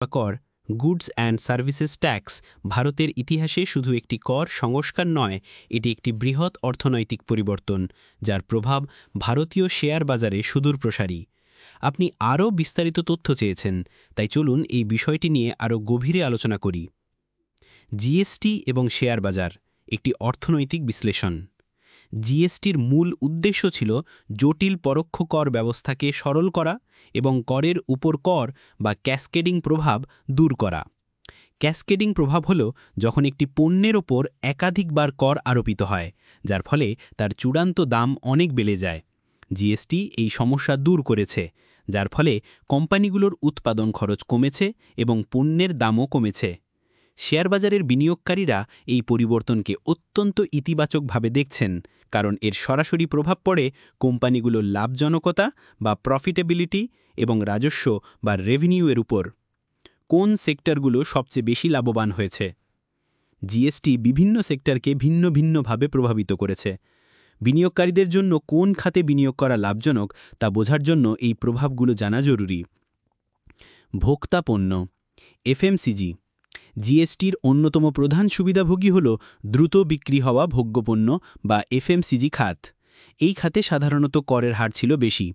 কর goods and services tax ভারতের ইতিহাসে শুধু একটি কর সংস্কার নয়, এটি একটি বৃহৎ অর্থনৈতিক পরিবর্তন যার প্রভাব ভারতীয় শেয়ার বাজারে সুদূরপ্রসারী। আপনি আরও বিস্তারিত তথ্য চেয়েছেন, তাই চলুন এই বিষয়টি নিয়ে আরও গভীরে আলোচনা করি। জিএসটি এবং শেয়ার বাজার, একটি অর্থনৈতিক বিশ্লেষণ। জিএসটির মূল উদ্দেশ্য ছিল জটিল পরোক্ষ কর ব্যবস্থাকে সরল করা এবং করের উপর কর বা ক্যাসকেডিং প্রভাব দূর করা। ক্যাসকেডিং প্রভাব হল যখন একটি পণ্যের ওপর একাধিকবার কর আরোপিত হয়, যার ফলে তার চূড়ান্ত দাম অনেক বেড়ে যায়। জিএসটি এই সমস্যা দূর করেছে, যার ফলে কোম্পানিগুলোর উৎপাদন খরচ কমেছে এবং পণ্যের দামও কমেছে। শেয়ার বাজারের বিনিয়োগকারীরা এই পরিবর্তনকে অত্যন্ত ইতিবাচকভাবে দেখছেন, কারণ এর সরাসরি প্রভাব পড়ে কোম্পানিগুলোর লাভজনকতা বা প্রফিটেবিলিটি এবং রাজস্ব বা রেভিনিউ এর উপর। কোন সেক্টরগুলো সবচেয়ে বেশি লাভবান হয়েছে? জিএসটি বিভিন্ন সেক্টরকে ভিন্ন ভিন্নভাবে প্রভাবিত করেছে। বিনিয়োগকারীদের জন্য কোন খাতে বিনিয়োগ করা লাভজনক তা বোঝার জন্য এই প্রভাবগুলো জানা জরুরি। ভোক্তা পণ্য, এফএমসিজি। জিএসটির অন্যতম প্রধান সুবিধাভোগী হল দ্রুত বিক্রি হওয়া ভোগ্যপণ্য বা এফএমসিজি খাত। এই খাতে সাধারণত করের হার ছিল বেশি।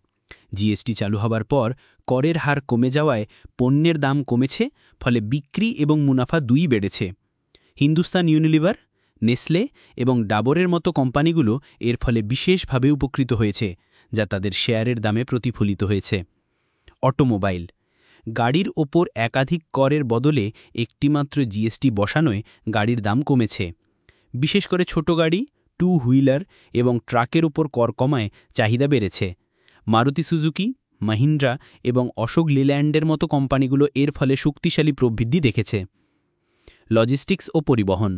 জিএসটি চালু হবার পর করের হার কমে যাওয়ায় পণ্যের দাম কমেছে, ফলে বিক্রি এবং মুনাফা দুই বেড়েছে। হিন্দুস্তান ইউনিলিভার, নেসলে এবং ডাবরের মতো কোম্পানিগুলো এর ফলে বিশেষভাবে উপকৃত হয়েছে, যা তাদের শেয়ারের দামে প্রতিফলিত হয়েছে। অটোমোবাইল, গাড়ির ওপর একাধিক করের বদলে একটিমাত্র জিএসটি বসানোয় গাড়ির দাম কমেছে। বিশেষ করে ছোট গাড়ি, টু হুইলার এবং ট্রাকের ওপর কর কমায় চাহিদা বেড়েছে। মারুতি সুজুকি, মাহিন্দ্রা এবং অশোক লেল্যান্ডের মতো কোম্পানিগুলো এর ফলে শক্তিশালী প্রবৃদ্ধি দেখেছে। লজিস্টিক্স ও পরিবহন,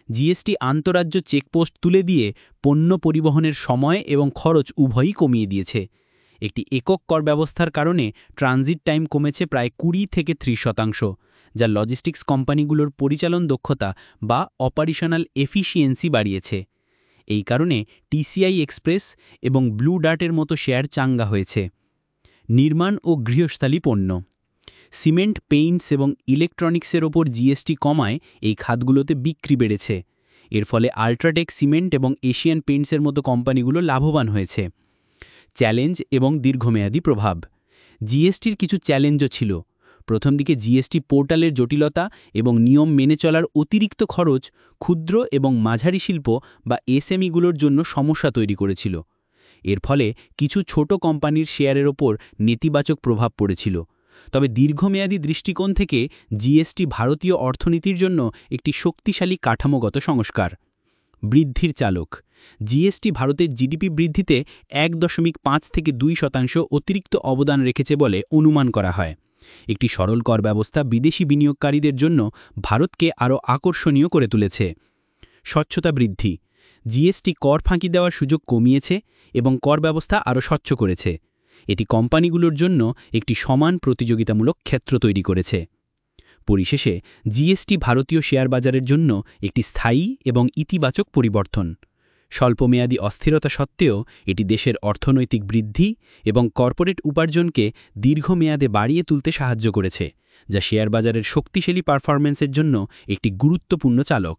জিএসটি আন্তঃরাজ্য চেকপোস্ট তুলে দিয়ে পণ্য পরিবহনের সময় এবং খরচ উভয়ই কমিয়ে দিয়েছে। একটি একক কর ব্যবস্থার কারণে ট্রানজিট টাইম কমেছে প্রায় 20 থেকে 30%, যা লজিস্টিক্স কোম্পানিগুলোর পরিচালন দক্ষতা বা অপারেশনাল এফিসিয়েন্সি বাড়িয়েছে। এই কারণে টিসিআই এক্সপ্রেস এবং ব্লু ডার্টের মতো শেয়ার চাঙ্গা হয়েছে। নির্মাণ ও গৃহস্থালী পণ্য, সিমেন্ট, পেইন্টস এবং ইলেকট্রনিক্সের ওপর জিএসটি কমায় এই খাতগুলোতে বিক্রি বেড়েছে। এর ফলে আল্ট্রাটেক সিমেন্ট এবং এশিয়ান পেইন্টসের মতো কোম্পানিগুলো লাভবান হয়েছে। চ্যালেঞ্জ এবং দীর্ঘমেয়াদী প্রভাব, জিএসটির কিছু চ্যালেঞ্জও ছিল। প্রথম দিকে জিএসটি পোর্টালের জটিলতা এবং নিয়ম মেনে চলার অতিরিক্ত খরচ ক্ষুদ্র এবং মাঝারি শিল্প বা এসএমইগুলোর জন্য সমস্যা তৈরি করেছিল। এর ফলে কিছু ছোট কোম্পানির শেয়ারের ওপর নেতিবাচক প্রভাব পড়েছিল। তবে দীর্ঘমেয়াদী দৃষ্টিকোণ থেকে জিএসটি ভারতীয় অর্থনীতির জন্য একটি শক্তিশালী কাঠামোগত সংস্কার। বৃদ্ধির চালক, জিএসটি ভারতের জিডিপি বৃদ্ধিতে 1.5 থেকে 2% অতিরিক্ত অবদান রেখেছে বলে অনুমান করা হয়। একটি সরল কর ব্যবস্থা বিদেশি বিনিয়োগকারীদের জন্য ভারতকে আরও আকর্ষণীয় করে তুলেছে। স্বচ্ছতা বৃদ্ধি, জিএসটি কর ফাঁকি দেওয়ার সুযোগ কমিয়েছে এবং কর ব্যবস্থা আরও স্বচ্ছ করেছে। এটি কোম্পানিগুলোর জন্য একটি সমান প্রতিযোগিতামূলক ক্ষেত্র তৈরি করেছে। পরিশেষে জিএসটি ভারতীয় শেয়ার বাজারের জন্য একটি স্থায়ী এবং ইতিবাচক পরিবর্তন। স্বল্পমেয়াদী অস্থিরতা সত্ত্বেও এটি দেশের অর্থনৈতিক বৃদ্ধি এবং কর্পোরেট উপার্জনকে দীর্ঘমেয়াদে বাড়িয়ে তুলতে সাহায্য করেছে, যা শেয়ার বাজারের শক্তিশালী পারফরম্যান্সের জন্য একটি গুরুত্বপূর্ণ চালক।